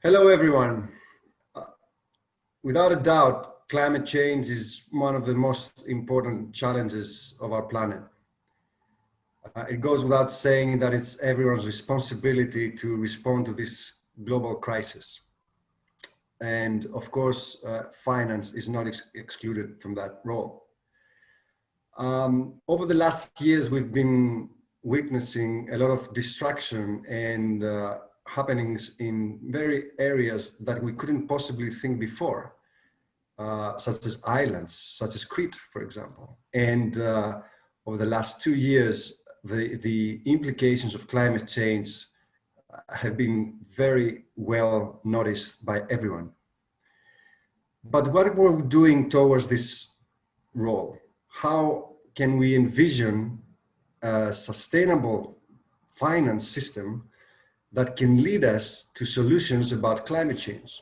Hello, everyone. Uh, Without a doubt, climate change is one of the most important challenges of our planet. It goes without saying that it's everyone's responsibility to respond to this global crisis. And of course, finance is not excluded from that role. Over the last years, we've been witnessing a lot of destruction and happenings in very areas that we couldn't possibly think before. Such as islands, such as Crete, for example. And over the last 2 years, the implications of climate change have been very well noticed by everyone. But what we're we doing towards this role? How can we envision a sustainable finance system that can lead us to solutions about climate change?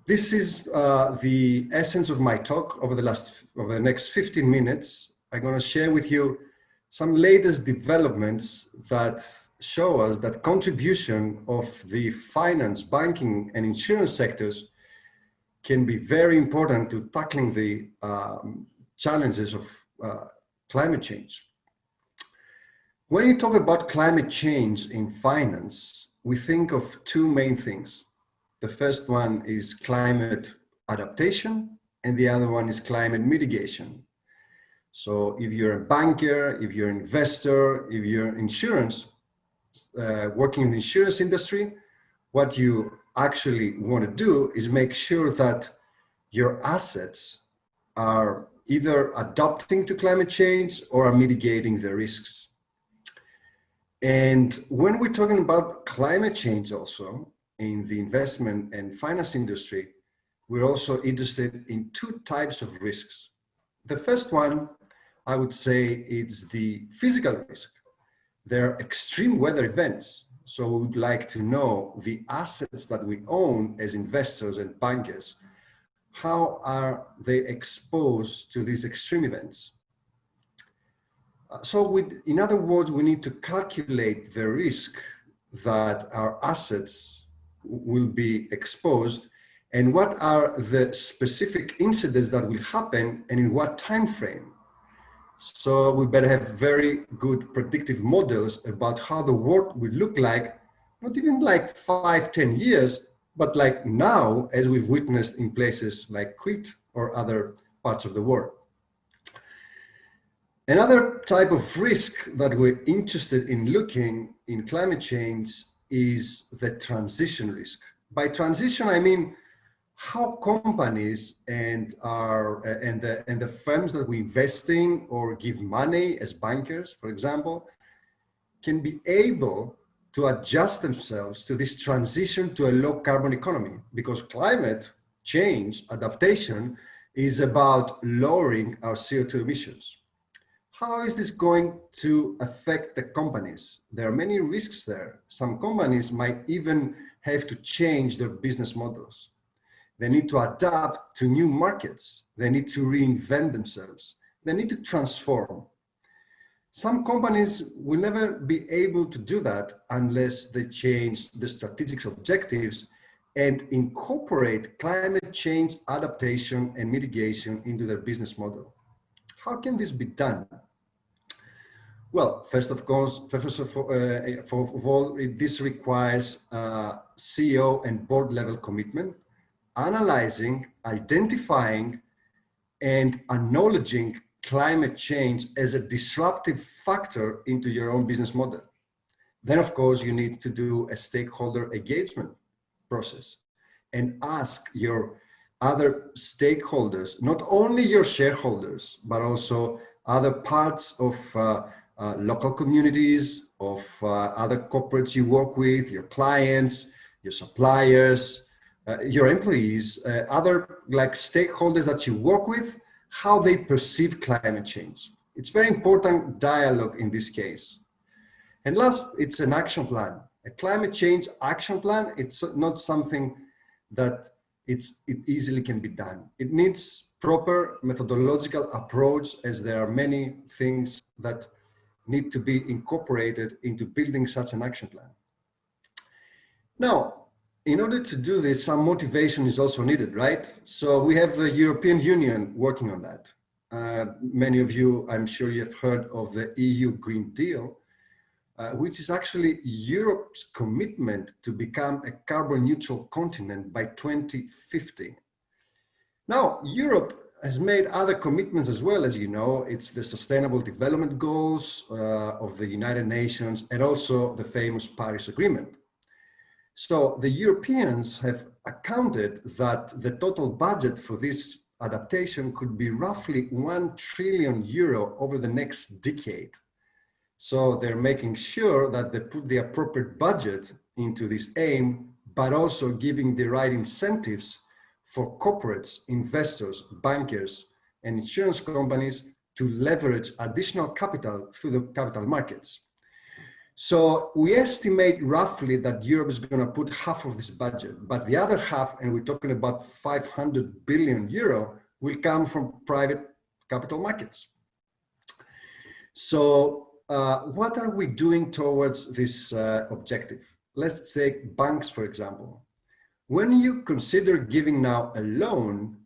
This is the essence of my talk over the next 15 minutes. I'm going to share with you some latest developments that show us that contribution of the finance, banking, and insurance sectors can be very important to tackling the challenges of climate change. When you talk about climate change in finance, we think of two main things. The first one is climate adaptation, and the other one is climate mitigation. So if you're a banker, if you're an investor, if you're insurance, working in the insurance industry, what you actually want to do is make sure that your assets are either adapting to climate change or are mitigating the risks. And when we're talking about climate change also, in the investment and finance industry, we're also interested in two types of risks. The first one, I would say, is the physical risk. There are extreme weather events. So we would like to know the assets that we own as investors and bankers. How are they exposed to these extreme events? In other words, we need to calculate the risk that our assets will be exposed and what are the specific incidents that will happen and in what time frame. So we better have very good predictive models about how the world will look like, not even like 5-10 years, but like now, as we've witnessed in places like Crete or other parts of the world. Another type of risk that we're interested in looking in climate change is the transition risk. By transition, I mean how companies and the firms that we invest in or give money as bankers, for example, can be able to adjust themselves to this transition to a low carbon economy, because climate change adaptation is about lowering our CO2 emissions. How is this going to affect the companies? There are many risks there. Some companies might even have to change their business models. They need to adapt to new markets. They need to reinvent themselves. They need to transform. Some companies will never be able to do that unless they change the strategic objectives and incorporate climate change adaptation and mitigation into their business model. How can this be done? Well, first of all, this requires CEO and board level commitment, analyzing, identifying, and acknowledging climate change as a disruptive factor into your own business model. Then, of course, you need to do a stakeholder engagement process and ask your other stakeholders, not only your shareholders, but also other parts of local communities, of other corporates you work with, your clients, your suppliers, your employees, other like stakeholders that you work with, how they perceive climate change. It's very important dialogue in this case. And last, it's an action plan. A climate change action plan, it's not something that it easily can be done. It needs proper methodological approach, as there are many things that need to be incorporated into building such an action plan. Now, in order to do this, some motivation is also needed, right? So we have the European Union working on that. Many of you, I'm sure you have heard of the EU Green Deal, which is actually Europe's commitment to become a carbon neutral continent by 2050. Now, Europe has made other commitments as well, as you know. It's the Sustainable Development Goals of the United Nations and also the famous Paris Agreement. So the Europeans have accounted that the total budget for this adaptation could be roughly 1 trillion euro over the next decade. So they're making sure that they put the appropriate budget into this aim, but also giving the right incentives for corporates, investors, bankers, and insurance companies to leverage additional capital through the capital markets. So we estimate roughly that Europe is going to put half of this budget, but the other half, and we're talking about 500 billion euro, will come from private capital markets. So what are we doing towards this objective? Let's take banks, for example. When you consider giving now a loan,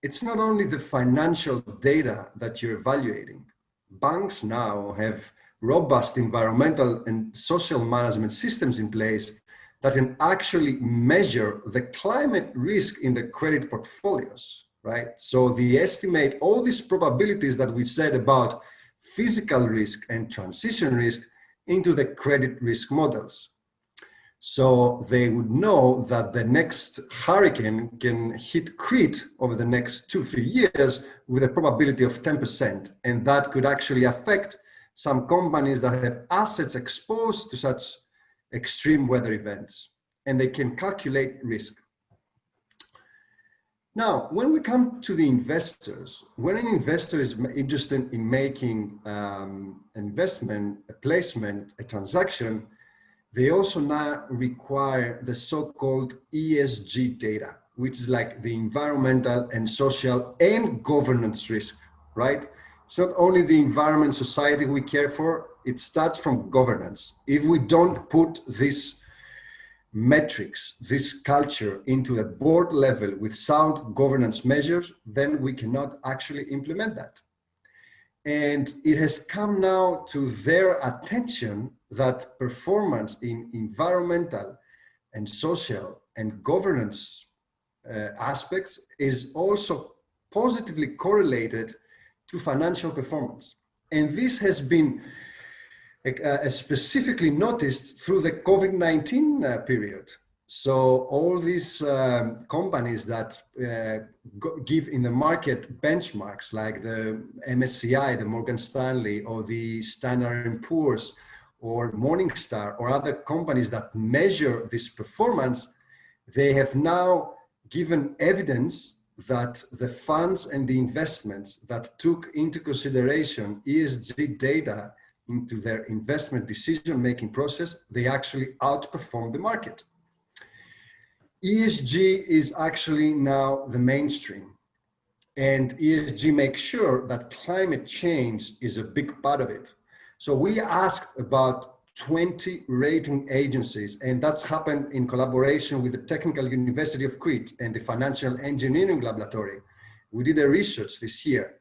it's not only the financial data that you're evaluating. Banks now have robust environmental and social management systems in place that can actually measure the climate risk in the credit portfolios, right? So they estimate all these probabilities that we said about physical risk and transition risk into the credit risk models. So they would know that the next hurricane can hit Crete over the next 2-3 years with a probability of 10%. And that could actually affect some companies that have assets exposed to such extreme weather events. And they can calculate risk. Now, when we come to the investors, when an investor is interested in making an investment, a placement, a transaction, they also now require the so-called ESG data, which is like the environmental and social and governance risk, right? It's not only the environment, society we care for, it starts from governance. If we don't put this metrics, this culture into a board level with sound governance measures, then we cannot actually implement that. And it has come now to their attention that performance in environmental and social and governance aspects is also positively correlated to financial performance. And this has been specifically noticed through the COVID-19 period. So all these companies that give in the market benchmarks like the MSCI, the Morgan Stanley, or the Standard & Poor's, or Morningstar, or other companies that measure this performance, they have now given evidence that the funds and the investments that took into consideration ESG data into their investment decision-making process, they actually outperform the market. ESG is actually now the mainstream, and ESG makes sure that climate change is a big part of it. So we asked about 20 rating agencies, and that's happened in collaboration with the Technical University of Crete and the Financial Engineering Laboratory. We did a research this year,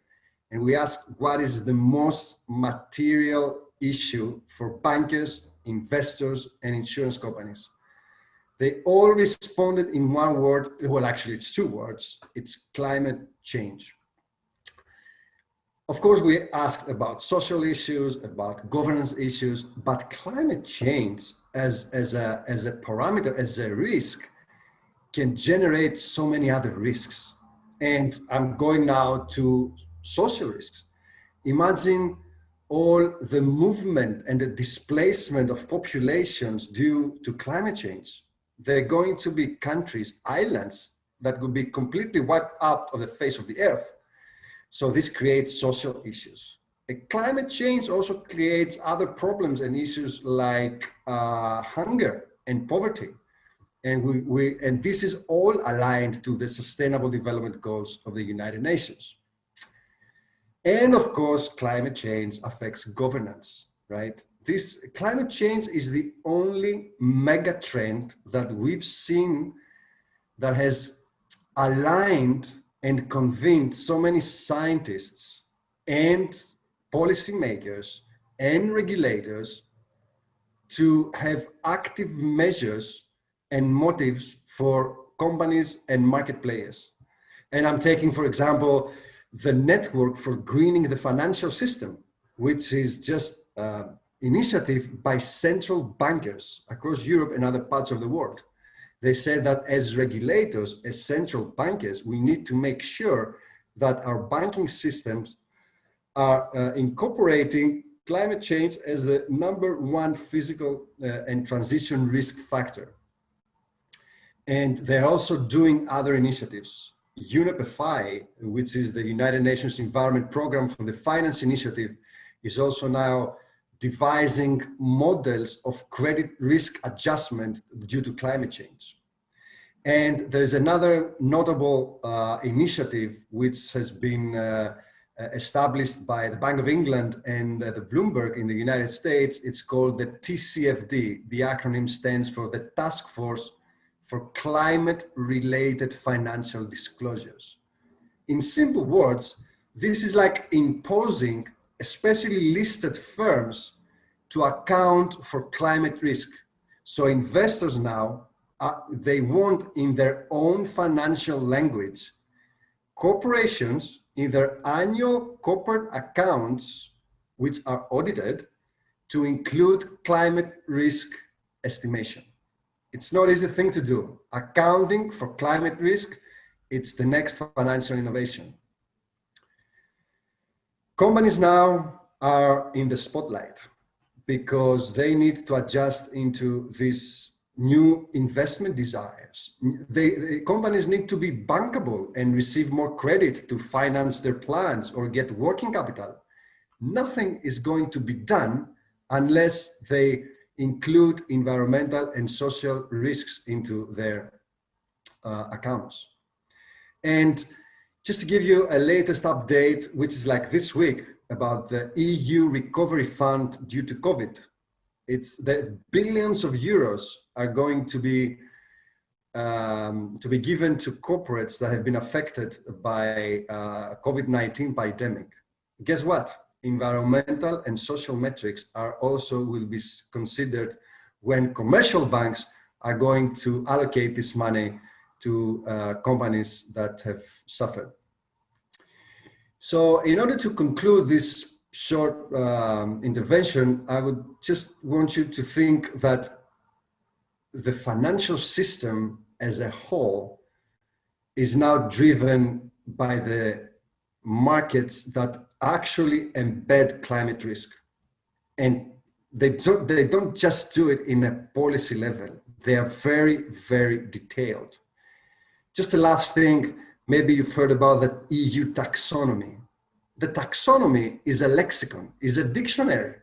and we asked what is the most material issue for bankers, investors, and insurance companies. They all responded in one word. Well, actually, it's two words. It's climate change. Of course, we asked about social issues, about governance issues, but climate change as a parameter, as a risk, can generate so many other risks. And I'm going now to social risks. Imagine all the movement and the displacement of populations due to climate change. There are going to be countries, islands, that will be completely wiped out of the face of the earth. So this creates social issues. Climate change also creates other problems and issues like hunger and poverty. And this is all aligned to the Sustainable Development Goals of the United Nations. And of course, climate change affects governance, right? This climate change is the only mega trend that we've seen that has aligned and convinced so many scientists and policymakers and regulators to have active measures and motives for companies and market players. And I'm taking, for example, the network for greening the financial system, which is just initiative by central bankers across Europe and other parts of the world. They said that as regulators, as central bankers, we need to make sure that our banking systems are incorporating climate change as the #1 physical and transition risk factor. And they're also doing other initiatives. UNEP-FI, which is the United Nations Environment Program for the Finance Initiative, is also now devising models of credit risk adjustment due to climate change. And there's another notable initiative which has been established by the Bank of England and the Bloomberg in the United States. It's called the TCFD. The acronym stands for the Task Force for Climate-Related Financial Disclosures. In simple words, this is like imposing especially listed firms to account for climate risk. So investors now, they want in their own financial language, corporations in their annual corporate accounts, which are audited, to include climate risk estimation. It's not an easy thing to do. Accounting for climate risk, it's the next financial innovation. Companies now are in the spotlight because they need to adjust into these new investment desires. The companies need to be bankable and receive more credit to finance their plans or get working capital. Nothing is going to be done unless they include environmental and social risks into their accounts. And just to give you a latest update, which is like this week, about the EU Recovery Fund due to COVID. It's that billions of euros are going to be given to corporates that have been affected by COVID-19 pandemic. Guess what? Environmental and social metrics are also will be considered when commercial banks are going to allocate this money to companies that have suffered. So in order to conclude this short intervention, I would just want you to think that the financial system as a whole is now driven by the markets that actually embed climate risk. And they don't just do it in a policy level. They are very, very detailed. Just the last thing, maybe you've heard about the EU taxonomy. The taxonomy is a lexicon, is a dictionary.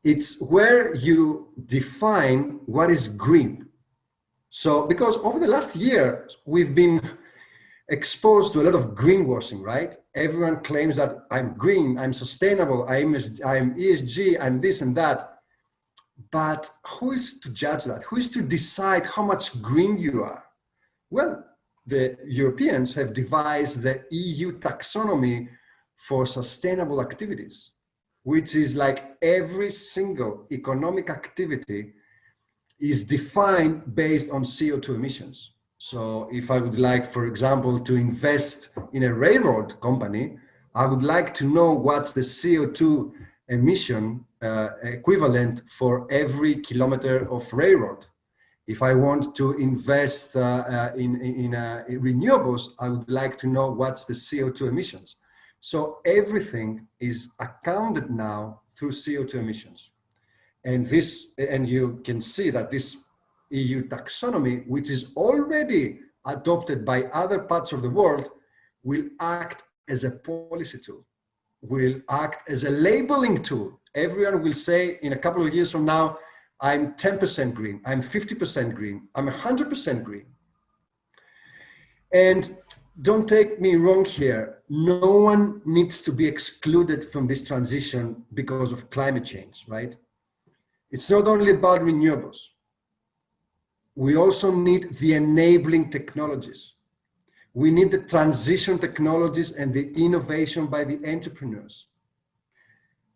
It's where you define what is green. So, because over the last year, we've been exposed to a lot of greenwashing, right? Everyone claims that I'm green, I'm sustainable, I'm ESG, I'm this and that. But who is to judge that? Who is to decide how much green you are? Well, the Europeans have devised the EU taxonomy for sustainable activities, which is like every single economic activity is defined based on CO2 emissions. So if I would like, for example, to invest in a railroad company, I would like to know what's the CO2 emission equivalent for every kilometer of railroad. If I want to invest in renewables, I would like to know what's the CO2 emissions. So everything is accounted now through CO2 emissions. And you can see that this EU taxonomy, which is already adopted by other parts of the world, will act as a policy tool, will act as a labeling tool. Everyone will say in a couple of years from now, I'm 10% green, I'm 50% green, I'm 100% green. And don't take me wrong here. No one needs to be excluded from this transition because of climate change, right? It's not only about renewables. We also need the enabling technologies. We need the transition technologies and the innovation by the entrepreneurs.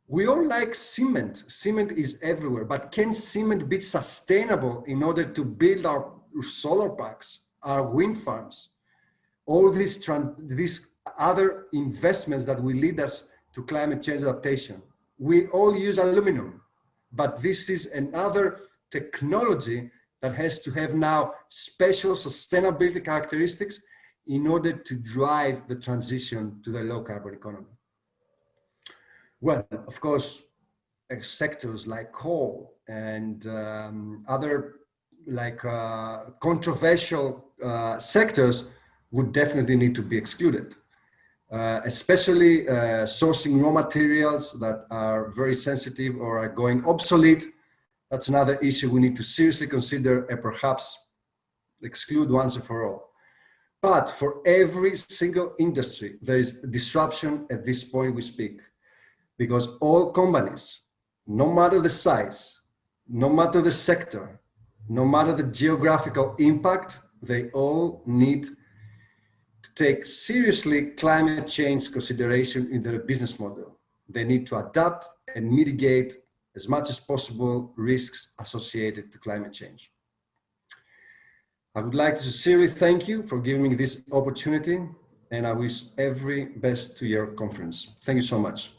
We all like cement. Cement is everywhere, but can cement be sustainable in order to build our solar parks, our wind farms, all these other investments that will lead us to climate change adaptation? We all use aluminum, but this is another technology that has to have now special sustainability characteristics in order to drive the transition to the low carbon economy. Well, of course, sectors like coal and other like controversial sectors would definitely need to be excluded, especially sourcing raw materials that are very sensitive or are going obsolete. That's another issue we need to seriously consider and perhaps exclude once and for all. But for every single industry, there is disruption at this point we speak, because all companies, no matter the size, no matter the sector, no matter the geographical impact, they all need to take seriously climate change consideration in their business model. They need to adapt and mitigate as much as possible risks associated to climate change. I would like to sincerely thank you for giving me this opportunity, and I wish every best to your conference. Thank you so much.